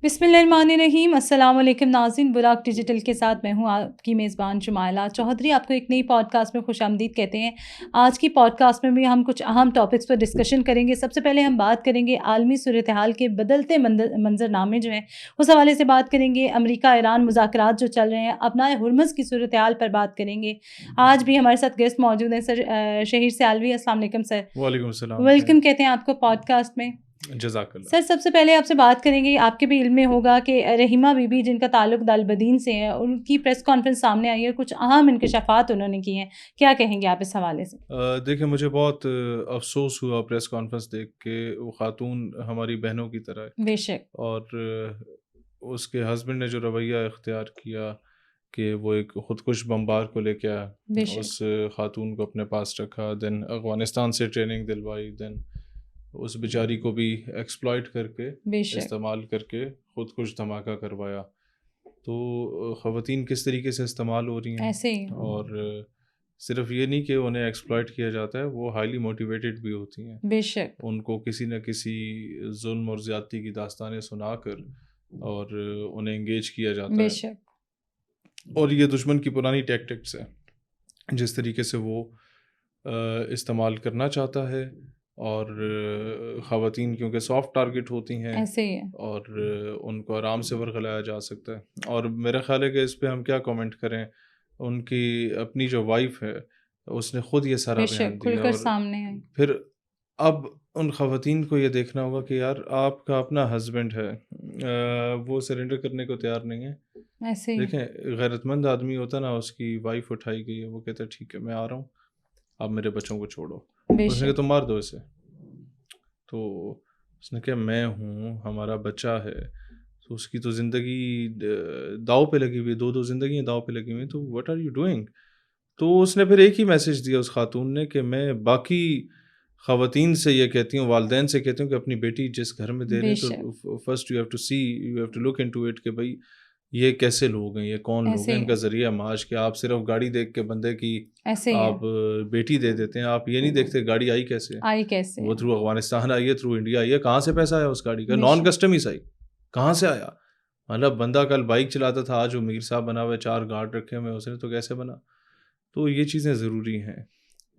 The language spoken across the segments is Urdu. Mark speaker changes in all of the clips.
Speaker 1: بسم اللہ الرحمن الرحیم. السلام علیکم ناظرین. براق ڈیجیٹل کے ساتھ میں ہوں آپ کی میزبان شمائلہ چودھری. آپ کو ایک نئی پوڈ کاسٹ میں خوش آمدید کہتے ہیں. آج کی پوڈ کاسٹ میں بھی ہم کچھ اہم ٹاپکس پر ڈسکشن کریں گے. سب سے پہلے ہم بات کریں گے عالمی صورتحال کے بدلتے منظرنامے جو ہیں اس حوالے سے بات کریں گے. امریکہ ایران مذاکرات جو چل رہے ہیں, ابنائے ہرمز کی صورتحال پر بات کریں گے. آج بھی ہمارے ساتھ گیسٹ موجود ہیں سر شہیر سیالوی. السلام علیکم سر.
Speaker 2: وعلیکم السلام.
Speaker 1: ویلکم کہتے ہیں آپ کو پوڈ کاسٹ میں.
Speaker 2: جزاک اللہ.
Speaker 1: سر سب سے پہلے آپ سے بات کریں گے, آپ کے بھی علم میں ہوگا کہ رحیمہ بی بی جن کا تعلق دالبدین سے ہے, ان کی پریس کانفرنس سامنے آئی ہے, کچھ اہم انکشافات انہوں نے کی ہیں. کیا کہیں گے آپ اس حوالے سے؟
Speaker 2: دیکھیں, مجھے بہت افسوس ہوا پریس کانفرنس دیکھ کے. وہ خاتون ہماری بہنوں کی طرح ہے.
Speaker 1: بے شک.
Speaker 2: اور اس کے ہسبینڈ نے جو رویہ اختیار کیا کہ وہ ایک خودکش بمبار کو لے کے آیا, اس خاتون کو اپنے پاس رکھا, دین افغانستان سے ٹریننگ دلوائی, دین اس بیچاری کو بھی ایکسپلائٹ کر کے استعمال کر کے خود کچھ دھماکہ کروایا. تو خواتین کس طریقے سے استعمال ہو رہی ہیں
Speaker 1: ایسے ہی.
Speaker 2: اور صرف یہ نہیں کہ انہیں ایکسپلائٹ کیا جاتا ہے, وہ ہائیلی موٹیویٹڈ بھی ہوتی ہیں.
Speaker 1: بے شک.
Speaker 2: ان کو کسی نہ کسی ظلم اور زیادتی کی داستانیں سنا کر اور انہیں انگیج کیا جاتا ہے.
Speaker 1: بے شک.
Speaker 2: اور یہ دشمن کی پرانی ٹیکٹکس ہے جس طریقے سے وہ استعمال کرنا چاہتا ہے. اور خواتین کیونکہ سافٹ ٹارگٹ ہوتی ہیں
Speaker 1: ایسے ہی ہے,
Speaker 2: اور ان کو آرام سے ورغلایا جا سکتا ہے. اور میرا خیال ہے کہ اس پہ ہم کیا کامنٹ کریں. ان کی اپنی جو وائف ہے اس نے خود یہ سارا بیان دیا, اور
Speaker 1: سامنے آئی.
Speaker 2: پھر اب ان خواتین کو یہ دیکھنا ہوگا کہ یار آپ کا اپنا ہسبینڈ ہے, وہ سرنڈر کرنے کو تیار نہیں ہے.
Speaker 1: ایسے ہی.
Speaker 2: دیکھیں, غیرت مند آدمی ہوتا نا, اس کی وائف اٹھائی گئی ہے, وہ کہتا ہے ٹھیک ہے میں آ رہا ہوں, آپ میرے بچوں کو چھوڑو. اس نے کہا تم مار دو اسے. تو اس نے کہا میں ہوں, ہمارا بچہ ہے, تو اس کی تو زندگی داؤ پہ لگی ہوئی, دو زندگیاں داؤ پہ لگی ہوئی, تو واٹ آر یو ڈوئنگ. تو اس نے پھر ایک ہی میسج دیا اس خاتون نے کہ میں باقی خواتین سے یہ کہتی ہوں, والدین سے کہتی ہوں کہ اپنی بیٹی جس گھر میں دے رہے ہیں تو first you have to see, you have to look into it کہ بھائی یہ کیسے لوگ ہیں, یہ کون لوگ ہیں, ان کا ذریعہ معاش. کہ آپ صرف گاڑی دیکھ کے بندے کی آپ بیٹی دے دیتے ہیں, آپ یہ نہیں دیکھتے گاڑی آئی کیسے. وہ تھرو افغانستان آئی ہے, تھرو انڈیا آئی ہے, کہاں سے پیسہ آیا اس گاڑی کا, نان کسٹمز آئی, کہاں سے آیا. مطلب بندہ کل بائک چلاتا تھا, آج وہ میر صاحب بنا ہوا ہے, 4 گارڈ رکھے ہوئے, اس نے تو کیسے بنا. تو یہ چیزیں ضروری ہیں,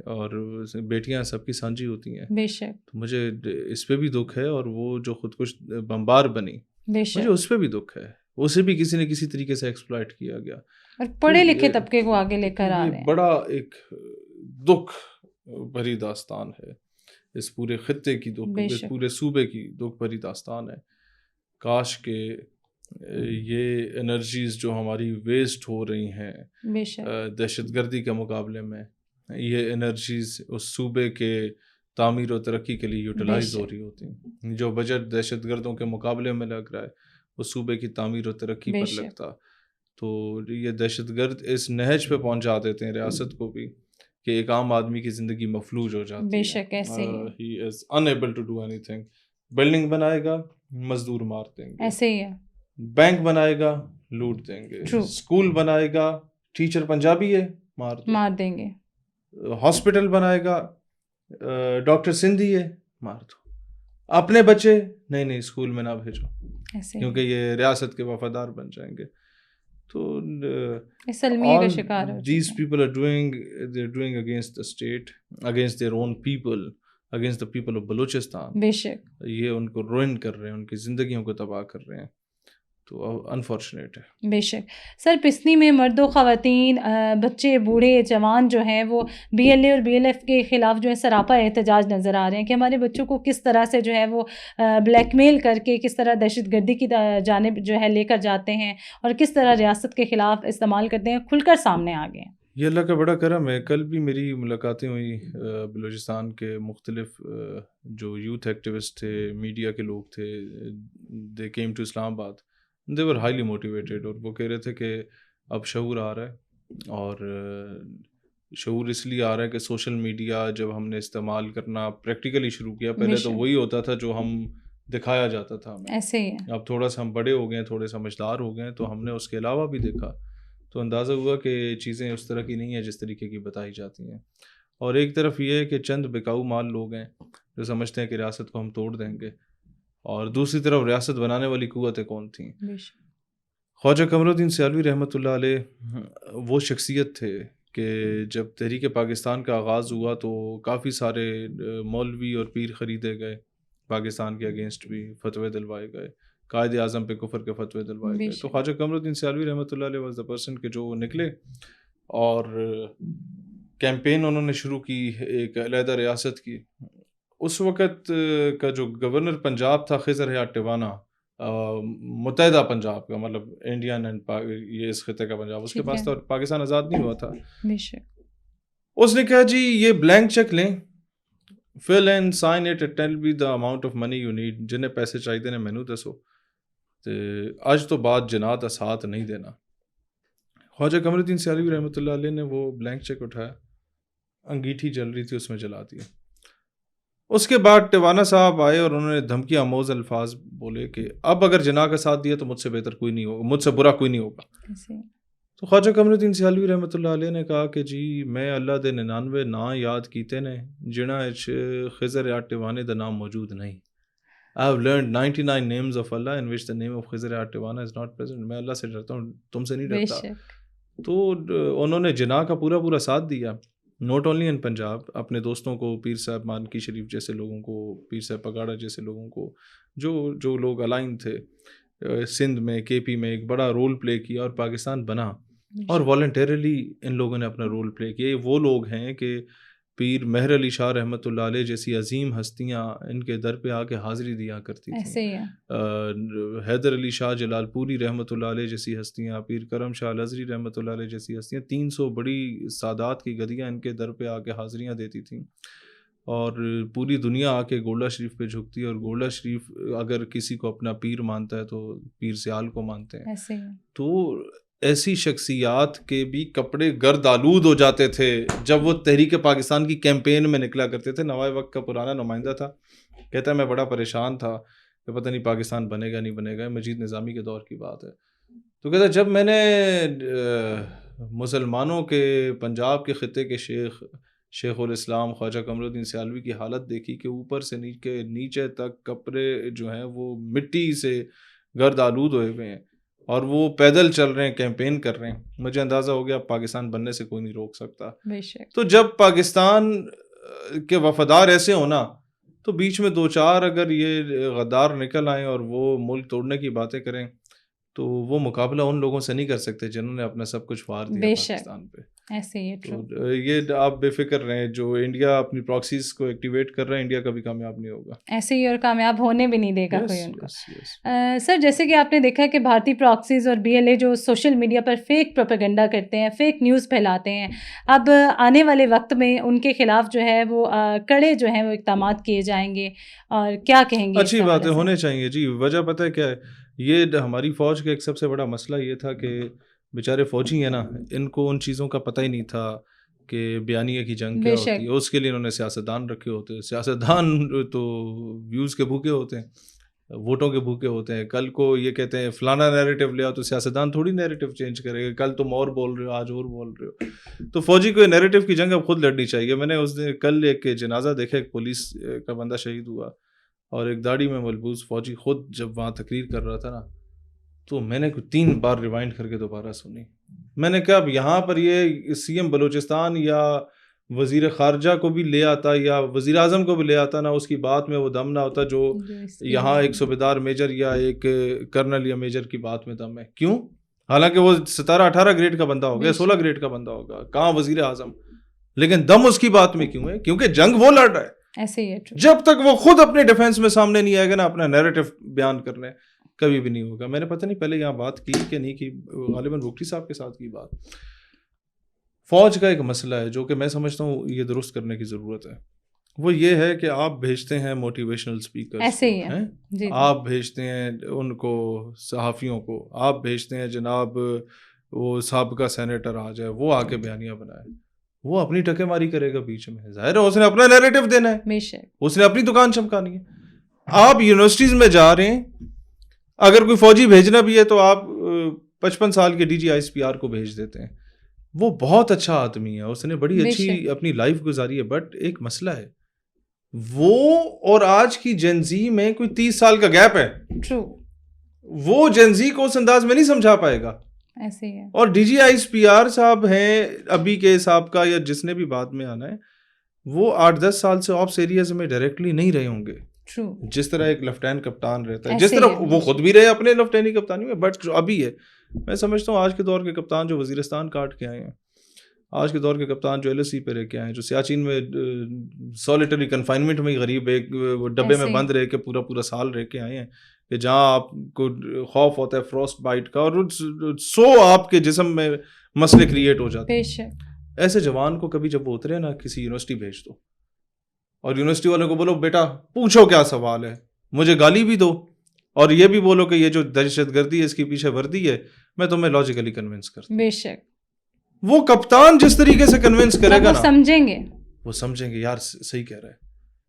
Speaker 2: اور بیٹیاں سب کی سانجھی ہوتی ہیں.
Speaker 1: بے شک.
Speaker 2: تو مجھے اس پہ بھی دکھ ہے, اور وہ جو خود کچھ بمبار بنی, مجھے اس پہ بھی دکھ ہے, اسے بھی کسی نہ کسی طریقے سے ایکسپلائٹ کیا گیا.
Speaker 1: اور پڑھے لکھے طبقے کو آگے لے کر آ رہے ہیں.
Speaker 2: بڑا ایک دکھ بھری داستان ہے, اس پورے خطے کی دکھ, اس پورے صوبے کی دکھ بھری داستان ہے. کاش کہ یہ انرجیز جو ہماری ویسٹ ہو رہی ہیں دہشت گردی کے مقابلے میں, یہ انرجیز اس صوبے کے تعمیر و ترقی کے لیے یوٹیلائز ہو رہی ہوتی ہیں. جو بجٹ دہشت گردوں کے مقابلے میں لگ رہا ہے اس صوبے کی تعمیر و ترقی پر لگتا, تو یہ دہشت گرد اس نہج پہ پہنچا دیتے ہیں ریاست کو بھی کہ ایک عام آدمی کی زندگی مفلوج ہو جاتی ہے.
Speaker 1: بے شک ایسے
Speaker 2: ہی از انیبل ٹو ڈو اینی تھنگ. بلڈنگ بنائے گا مزدور مار دیں گے,
Speaker 1: ایسے ہی ہے.
Speaker 2: بینک بنائے گا لوٹ دیں گے, اسکول بنائے گا ٹیچر پنجابی ہے مار
Speaker 1: دیں گے,
Speaker 2: ہاسپٹل بنائے گا ڈاکٹر سندھی ہے مار دو. اپنے بچے نہیں اسکول میں نہ بھیجو کیونکہ یہ ریاست کے وفادار بن جائیں گے. تو
Speaker 1: all
Speaker 2: these people are doing against the state, against their own people, against the people of Balochistan.
Speaker 1: بے شک.
Speaker 2: یہ ان کو روئن کر رہے ہیں, ان کی زندگیوں کو تباہ کر رہے ہیں, تو انفارچونیٹ ہے.
Speaker 1: بے شک. سر پسنی میں مرد و خواتین, بچے, بوڑھے, جوان جو ہیں وہ بی ایل اے اور بی ایل ایف کے خلاف جو ہے سراپا احتجاج نظر آ رہے ہیں کہ ہمارے بچوں کو کس طرح سے جو ہے وہ بلیک میل کر کے کس طرح دہشت گردی کی جانب جو ہے لے کر جاتے ہیں اور کس طرح ریاست کے خلاف استعمال کرتے ہیں, کھل کر سامنے آ گئے ہیں.
Speaker 2: یہ اللہ کا بڑا کرم ہے. کل بھی میری ملاقاتیں ہوئی بلوچستان کے مختلف جو یوتھ ایکٹیوسٹ تھے, میڈیا کے لوگ تھے, دے کیم ٹو اسلام آباد, they were highly motivated, اور وہ کہہ رہے تھے کہ اب شعور آ رہا ہے, اور شعور اس لیے آ رہا ہے کہ سوشل میڈیا جب ہم نے استعمال کرنا پریکٹیکلی شروع کیا, پہلے تو وہی ہوتا تھا جو ہم دکھایا جاتا تھا ہمیں,
Speaker 1: ایسے ہی.
Speaker 2: اب تھوڑا سا ہم بڑے ہو گئے, تھوڑے سمجھدار ہو گئے, تو ہم نے اس کے علاوہ بھی دیکھا, تو اندازہ ہوا کہ چیزیں اس طرح کی نہیں ہیں جس طریقے کی بتائی جاتی ہیں. اور ایک طرف یہ ہے کہ چند بکاؤ مال لوگ ہیں جو سمجھتے ہیں کہ ریاست کو ہم توڑ دیں گے, اور دوسری طرف ریاست بنانے والی قوتیں کون تھیں. خواجہ قمر الدین سیالوی رحمۃ اللہ علیہ وہ شخصیت تھے کہ جب تحریک پاکستان کا آغاز ہوا تو کافی سارے مولوی اور پیر خریدے گئے پاکستان کے اگینسٹ بھی فتوے دلوائے گئے, قائد اعظم پہ کفر کے فتوے دلوائے گئے. تو خواجہ قمر الدین سیالوی رحمۃ اللہ علیہ واز دا پرسن کہ جو نکلے اور کیمپین انہوں نے شروع کی ایک علیحدہ ریاست کی. اس وقت کا جو گورنر پنجاب تھا خضر حیات ٹیوانہ, متحدہ پنجاب کا, مطلب انڈین اینڈ یہ اس خطے کا پنجاب, اس کے پاس تو پاکستان آزاد نہیں ہوا تھا. اس نے کہا جی یہ بلینک چیک لیں, fill and sign it and tell me the amount of money you need, جنہیں پیسے چاہیے نے مینو دسو, تے اج تو بعد جنات اسات نہیں دینا. خواجہ قمر الدین سیالوی رحمۃ اللہ علیہ نے وہ بلینک چیک اٹھایا, انگیٹھی جل رہی تھی اس میں جلا دیا. اس کے بعد ٹیوانہ صاحب آئے اور انہوں نے دھمکی آموز الفاظ بولے کہ اب اگر جناح کا ساتھ دیا تو مجھ سے بہتر کوئی نہیں ہوگا, مجھ سے برا کوئی نہیں ہوگا. تو خواجہ قمر الدین سیالوی رحمۃ اللہ علیہ نے کہا کہ جی میں اللہ دے 99 نا یاد کیتے نے جنہاں اچ خضر حیات ٹیوانے دا نام موجود نہیں. I have learned 99 names of Allah in which the name of خضر حیات ٹیوانا is not present. میں اللہ سے ڈرتا ہوں, تم سے نہیں ڈرتا. تو انہوں نے جناح کا پورا ساتھ دیا, ناٹ اونلی ان پنجاب, اپنے دوستوں کو, پیر صاحب مانکی شریف جیسے لوگوں کو, پیر صاحب پگاڑا جیسے لوگوں کو, جو لوگ الائن تھے سندھ میں, کے پی میں ایک بڑا رول پلے کیا اور پاکستان بنا. اور والنٹیرلی ان لوگوں نے اپنا رول پلے کیا. وہ لوگ ہیں کہ پیر مہر علی شاہ رحمۃ اللہ علیہ جیسی عظیم ہستیاں ان کے در پہ آ کے حاضری دیا کرتی تھیں. حیدر علی شاہ جلال پوری رحمۃ اللہ علیہ جیسی ہستیاں, پیر کرم شاہ الازہری رحمۃ اللہ علیہ جیسی ہستیاں, 300 بڑی سادات کی گدیاں ان کے در پہ آ کے حاضریاں دیتی تھیں. اور پوری دنیا آ کے گولڈا شریف پہ جھکتی ہے, اور گولڈا شریف اگر کسی کو اپنا پیر مانتا ہے تو پیر سیال کو مانتے ہیں. تو ایسی شخصیات کے بھی کپڑے گرد آلود ہو جاتے تھے جب وہ تحریک پاکستان کی کیمپین میں نکلا کرتے تھے. نوائے وقت کا پرانا نمائندہ تھا, کہتا ہے میں بڑا پریشان تھا کہ پتہ نہیں پاکستان بنے گا نہیں بنے گا. مجید نظامی کے دور کی بات ہے. تو کہتا ہے جب میں نے مسلمانوں کے پنجاب کے خطے کے شیخ الاسلام خواجہ قمر الدین سیالوی کی حالت دیکھی کہ اوپر سے نیچے تک کپڑے جو ہیں وہ مٹی سے گرد آلود ہوئے ہوئے ہیں اور وہ پیدل چل رہے ہیں, کیمپین کر رہے ہیں, مجھے اندازہ ہو گیا پاکستان بننے سے کوئی نہیں روک سکتا. تو جب پاکستان کے وفادار ایسے ہونا تو بیچ میں 2-4 اگر یہ غدار نکل آئیں اور وہ ملک توڑنے کی باتیں کریں تو وہ مقابلہ ان لوگوں سے نہیں کر سکتے جنہوں نے اپنا سب کچھ وار دیا پاکستان پہ.
Speaker 1: ایسے ہی
Speaker 2: تو یہ آپ بے فکر رہیں, جو انڈیا اپنی پراکسیز کو ایکٹیویٹ کر رہا ہے انڈیا کبھی کامیاب نہیں ہوگا.
Speaker 1: ایسے ہی, اور کامیاب ہونے بھی نہیں دے گا کوئی ان کو. سر جیسے کہ آپ نے دیکھا کہ بھارتی پراکسیز اور BLA جو سوشل میڈیا پر فیک پروپیگنڈا کرتے ہیں, فیک نیوز پھیلاتے ہیں, اب آنے والے وقت میں ان کے خلاف جو ہے وہ کڑے جو ہیں وہ اقدامات کیے جائیں گے, اور کیا کہیں گے؟
Speaker 2: اچھی باتیں ہونے چاہیے جی. وجہ پتہ ہے کیا ہے, یہ ہماری فوج کا ایک سب سے بڑا مسئلہ یہ تھا کہ بیچارے فوجی ہیں نا, ان کو ان چیزوں کا پتہ ہی نہیں تھا کہ بیانیہ کی جنگ کیا ہوتی ہے. اس کے لیے انہوں نے سیاستدان رکھے ہوتے ہیں. سیاستدان تو ویوز کے بھوکے ہوتے ہیں, ووٹوں کے بھوکے ہوتے ہیں. کل کو یہ کہتے ہیں فلانا نیریٹو لے آؤ, تو سیاستدان تھوڑی نیریٹو چینج کرے گا. کل تم اور بول رہے ہو, آج اور بول رہے ہو. تو فوجی کو نیریٹو کی جنگ اب خود لڑنی چاہیے. میں نے اس دن کل ایک جنازہ دیکھا, ایک پولیس کا بندہ شہید ہوا اور ایک داڑھی میں ملبوس فوجی خود جب وہاں تقریر کر رہا تھا نا, تو میں نے 3 بار ریوائنڈ کر کے دوبارہ سنی. میں نے کہا اب یہاں پر یہ CM بلوچستان یا وزیر خارجہ کو بھی لے آتا یا وزیر اعظم کو بھی لے آتا نا, اس کی بات میں وہ دم نہ ہوتا جو یہاں ایک صوبیدار میجر یا ایک کرنل یا میجر کی بات میں دم ہے. کیوں؟ حالانکہ وہ 17-18 گریڈ کا بندہ ہوگا, 16 گریڈ کا بندہ ہوگا, کہاں وزیر اعظم, لیکن دم اس کی بات میں کیوں ہے؟ کیونکہ جنگ وہ لڑ رہا ہے. ایسے ہی جب تک وہ خود اپنے ڈیفینس میں سامنے نہیں آئے گا نا اپنا نیریٹو بیان کرنے, کبھی بھی نہیں ہوگا. میں نے پتہ نہیں پہلے یہاں بات کی کہ نہیں کی, غالباً بگٹی صاحب کے ساتھ کی بات. فوج کا ایک مسئلہ ہے جو کہ میں سمجھتا ہوں یہ درست کرنے کی ضرورت ہے. وہ یہ ہے کہ آپ بھیجتے ہیں موٹیویشنل اسپیکر,
Speaker 1: ایسے ہی ہے,
Speaker 2: آپ بھیجتے ہیں ان کو صحافیوں کو, آپ بھیجتے ہیں جناب وہ سابقہ سینیٹر آ جائے, وہ آ کے بیانیہ بنائے. وہ اپنی ٹکے ماری کرے گا بیچ میں, ظاہر ہے اس نے اپنا نیریٹو دینا ہے, اس نے اپنی دکان چمکانی ہے. آپ یونیورسٹیز میں جا رہے ہیں, اگر کوئی فوجی بھیجنا بھی ہے تو آپ 55 سال کے DG ISPR کو بھیج دیتے ہیں. وہ بہت اچھا آدمی ہے, اس نے بڑی اچھی اپنی لائف گزاری ہے, بٹ ایک مسئلہ ہے وہ اور آج کی جین زی میں کوئی 30 سال کا گیپ ہے.
Speaker 1: ٹرو.
Speaker 2: وہ جین زی کو اس انداز میں نہیں سمجھا پائے گا.
Speaker 1: ایسے ہی ہے.
Speaker 2: اور D G I S P R صاحب ہیں ابھی کے صاحب کا یا جس نے بھی بعد میں آنا ہے, وہ 8-10 سال سے آپس ایریاز میں ڈائریکٹلی نہیں رہے ہوں گے. جس طرح ایک لیفٹیننٹ کپتان رہتا ہے, جس طرح وہ خود بھی رہے اپنے لیفٹیننٹ کپتانی میں, بٹ جو ابھی ہے, میں سمجھتا ہوں آج کے دور کے کپتان جو وزیرستان کاٹ کے آئے ہیں, آج کے دور کے کپتان جو ایل ایس سی پہ رہ کے آئے ہیں, جو سیاچین میں سولیٹری کنفائنمنٹ میں غریب ایک ڈبے میں بند رہ کے پورا سال رہ کے آئے ہیں, کہ جہاں آپ کو خوف ہوتا ہے فراسٹ بائٹ کا, اور سو آپ کے جسم میں مسئلے کریٹ ہو جاتے ہیں. ایسے جوان کو کبھی جب وہ اترے نا کسی یونیورسٹی بھیج دو, اور یونیورسٹی والوں کو بولو بیٹا پوچھو کیا سوال ہے, مجھے گالی بھی دو, اور یہ بھی بولو کہ یہ جو دہشت گردی ہے اس کے پیچھے وردی ہے, میں تمہیں لاجیکلی کنونس کرتا ہوں.
Speaker 1: بے شک
Speaker 2: وہ کپتان جس طریقے سے کنونس کرے گا نا, وہ سمجھیں گے یار صحیح کہہ رہا ہے,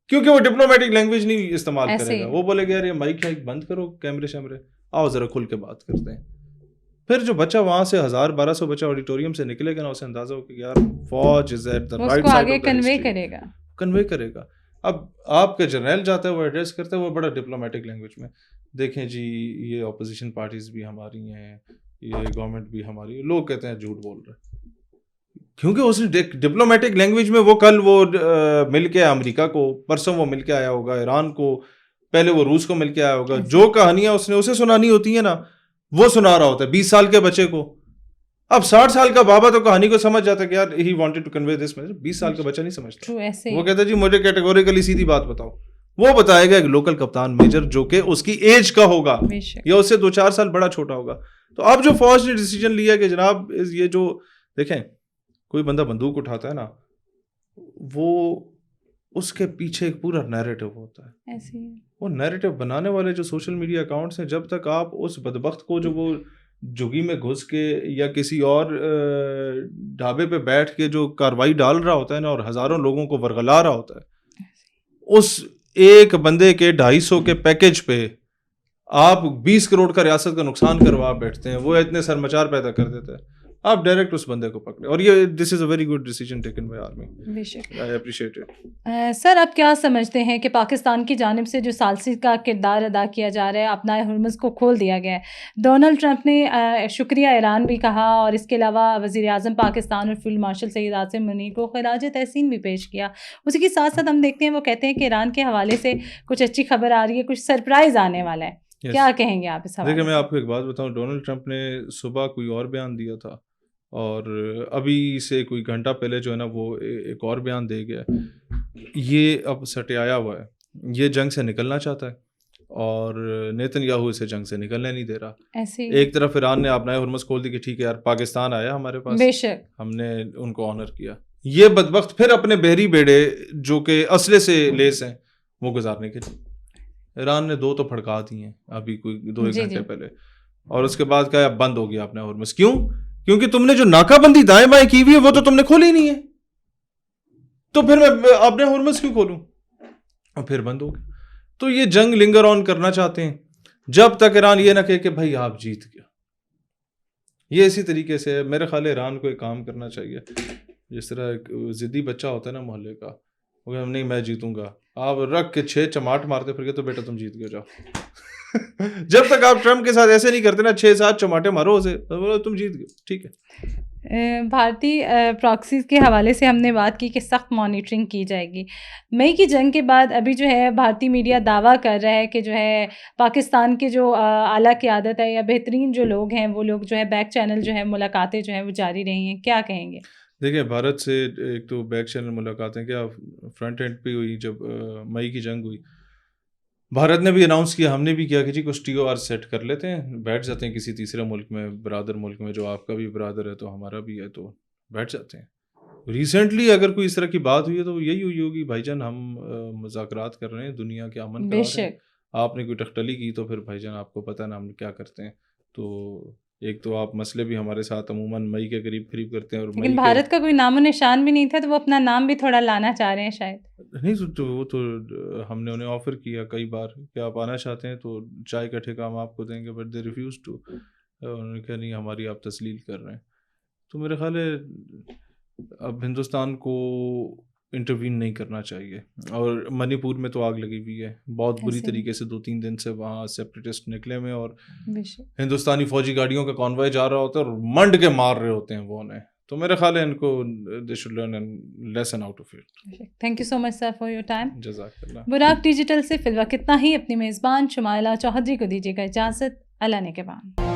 Speaker 2: کیونکہ وہ ڈپلومیٹک لینگویج نہیں استعمال کرے گا. وہ بولے گا یار یہ مائک بند کرو, کیمرے شیمرے, آؤ ذرا کھل کے بات کرتے ہیں. پھر جو بچہ وہاں سے 1000-1200 بچہ آڈیٹوریم سے نکلے گا نا, اسے اندازہ ہو کہ یار فوج is at the right side of the history, convey کرے گا. اب آپ کا جرنیل جاتا ہے, وہ ایڈریس کرتا ہے, وہ بڑا ڈپلومیٹک لینگویج میں, دیکھیں جی یہ اپوزیشن پارٹیز بھی ہماری ہیں, یہ گورنمنٹ بھی ہماری ہے. لوگ کہتے ہیں جھوٹ بول رہے, کیونکہ اس نے ڈپلومیٹک لینگویج میں وہ کل وہ مل کے امریکہ کو, پرسوں وہ مل کے آیا ہوگا ایران کو, پہلے وہ روس کو مل کے آیا ہوگا. جو کہانیاں اس نے اسے سنانی ہوتی ہیں نا, وہ سنا رہا ہوتا ہے 20 سال کے بچے کو. اب 60 سال کا بابا تو کہانی کو سمجھ جاتا ہے کہ یار he wanted to convey this message, 20 سال کا بچہ نہیں سمجھتا. وہ کہتا ہے جی مجھے کیٹیگوریکلی سیدھی بات بتاؤ. وہ بتائے گا ایک لوکل کپتان میجر جو کہ اس کی ایج کا ہوگا یا اس سے 2-4 سال بڑا چھوٹا ہوگا. تو اب جو فوج نے ڈیسیجن لیا کہ جناب یہ جو دیکھیں کوئی بندہ بندوق اٹھاتا ہے نا, وہ اس کے پیچھے ایک پورا نیریٹو ہوتا ہے. وہ نیریٹو بنانے والے جو سوشل میڈیا اکاؤنٹس ہیں, جب تک آپ اس بدبخت کو جو وہ جھگی میں گھس کے یا کسی اور ڈھابے پہ بیٹھ کے جو کاروائی ڈال رہا ہوتا ہے نا, اور ہزاروں لوگوں کو ورغلا رہا ہوتا ہے, اس ایک بندے کے 250 کے پیکج پہ آپ 20 کروڑ کا ریاست کا نقصان کروا بیٹھتے ہیں. وہ اتنے سرمچار پیدا کر دیتے ہیں, آپ ڈائریکٹ اس بندے کو پکڑے. اور یہ this is a very good decision taken by army, I appreciate it.
Speaker 1: Sir آپ کیا سمجھتے ہیں کہ پاکستان کی جانب سے جو ثالثی کا کردار ادا کیا جا رہا ہے, اپنا ہرمز کو کھول دیا گیا ہے, ڈونلڈ ٹرمپ نے شکریہ ایران بھی کہا, اور اس کے علاوہ وزیر اعظم پاکستان اور فیلڈ مارشل سید عاصم منیر کو خراج تحسین بھی پیش کیا. اسی کے ساتھ ساتھ ہم دیکھتے ہیں وہ کہتے ہیں کہ ایران کے حوالے سے کچھ اچھی خبر آ رہی ہے, کچھ سرپرائز آنے والا ہے. کیا کہیں گے آپ اس حوالے سے؟
Speaker 2: دیکھیں میں آپ کو ایک بات بتاؤں, ڈونلڈ ٹرمپ نے صبح کوئی اور بیان دیا تھا, اور ابھی سے کوئی گھنٹہ پہلے جو ہے نا وہ ایک اور بیان دے گیا. یہ اب سٹیایا ہوا ہے, یہ جنگ سے نکلنا چاہتا ہے, اور نیتن یاہو اسے جنگ سے نکلنے نہیں دے رہا. ایک طرف ایران نے اپنا ہرمز کھول دی کہ ٹھیک ہے یار پاکستان آیا ہمارے پاس,
Speaker 1: بے شک
Speaker 2: ہم نے ان کو آنر کیا. یہ بدبخت پھر اپنے بحری بیڑے جو کہ اسلحے سے لیس ہیں وہ گزارنے کے لیے, ایران نے 2 تو پھڑکا دی ہیں ابھی کوئی 2-1 گھنٹے پہلے, اور اس کے بعد کہا بند ہو گیا اپنا ہرمز. کیوں؟ کیونکہ تم نے جو ناکہ بندی دائیں بائیں کی ہوئی ہے وہ تو تم نے کھولی نہیں ہے, تو پھر میں اپنے ہرمز کیوں کھولوں, اور پھر بند ہو گیا. تو یہ جنگ لنگر آن کرنا چاہتے ہیں جب تک ایران یہ نہ کہے کہ بھائی آپ جیت گیا. یہ اسی طریقے سے میرے خیال ہے ایران کو ایک کام کرنا چاہیے, جس طرح ایک ضدی بچہ ہوتا ہے نا محلے کا, وہ نہیں میں جیتوں گا, آپ رکھ کے 6 چماٹ مارتے پھر کے تو بیٹا تم جیت گئے جاؤ. جب تک آپ ٹرمپ کے ساتھ ایسے نہیں کرتے نا 6-7 چماٹے مارو اسے, تم جیت گئے, ٹھیک ہے.
Speaker 1: بھارتی پراکسیز کے حوالے سے ہم نے بات کی کہ سخت مانیٹرنگ کی جائے گی. مئی کی جنگ کے بعد ابھی جو ہے بھارتی میڈیا دعویٰ کر رہا ہے کہ جو ہے پاکستان کے جو اعلیٰ قیادت ہے یا بہترین جو لوگ ہیں وہ لوگ جو ہے بیک چینل جو ہے ملاقاتیں جو ہیں وہ جاری رہی ہیں. کیا کہیں گے؟
Speaker 2: دیکھیں بھارت سے ایک تو بیک چینل ملاقاتیں کیا فرنٹ اینڈ پہ ہوئی, جب مئی کی جنگ ہوئی بھارت نے بھی اناؤنس کیا, ہم نے بھی کیا کہ جی کچھ TOR سیٹ کر لیتے ہیں, بیٹھ جاتے ہیں کسی تیسرے ملک میں, برادر ملک میں, جو آپ کا بھی برادر ہے تو ہمارا بھی ہے, تو بیٹھ جاتے ہیں. ریسنٹلی اگر کوئی اس طرح کی بات ہوئی ہے تو یہی ہوئی ہوگی بھائی جان ہم مذاکرات کر رہے ہیں, دنیا کے امن کرا رہے ہیں, آپ نے کوئی ٹکٹلی کی تو پھر بھائی جان آپ کو پتہ ہے نا ہم کیا کرتے ہیں. تو ایک تو آپ مسئلے بھی ہمارے ساتھ عموماً مئی کے قریب کرتے ہیں, اور
Speaker 1: لیکن بھارت کا کوئی نام و نشان بھی نہیں تھا, تو وہ اپنا نام بھی تھوڑا لانا چاہ رہے ہیں شاید.
Speaker 2: نہیں تو وہ تو ہم نے انہیں آفر کیا کئی بار کہ آپ آنا چاہتے ہیں تو چائے کا ٹھیکہ ہم آپ کو دیں گے, بٹ دے ریفیوز ٹو. انہوں نے کہا نہیں ہماری آپ تسلیل کر رہے ہیں. تو میرے خیال ہے اب ہندوستان کو انٹروین نہیں کرنا چاہیے. اور منی پور میں تو آگ لگی ہوئی ہے بہت بری
Speaker 1: ایسے
Speaker 2: طریقے سے, 2-3 دن سے وہاں سیپریٹسٹ نکلے ہوئے, اور
Speaker 1: بے شک.
Speaker 2: ہندوستانی فوجی گاڑیوں کا کانوائے جا رہا ہوتا ہے اور منڈ کے مار رہے ہوتے ہیں وہ انہیں. تو میرا خیال ہے ان کو they should learn a lesson out of it.
Speaker 1: Thank you so much sir for your time.
Speaker 2: جزاک اللہ.
Speaker 1: براق ڈیجیٹل سے فی الوقت اتنا ہی. اپنی میزبان شمائلہ چودھری کو دیجیے گا اجازت. اللہ نے کے بعد.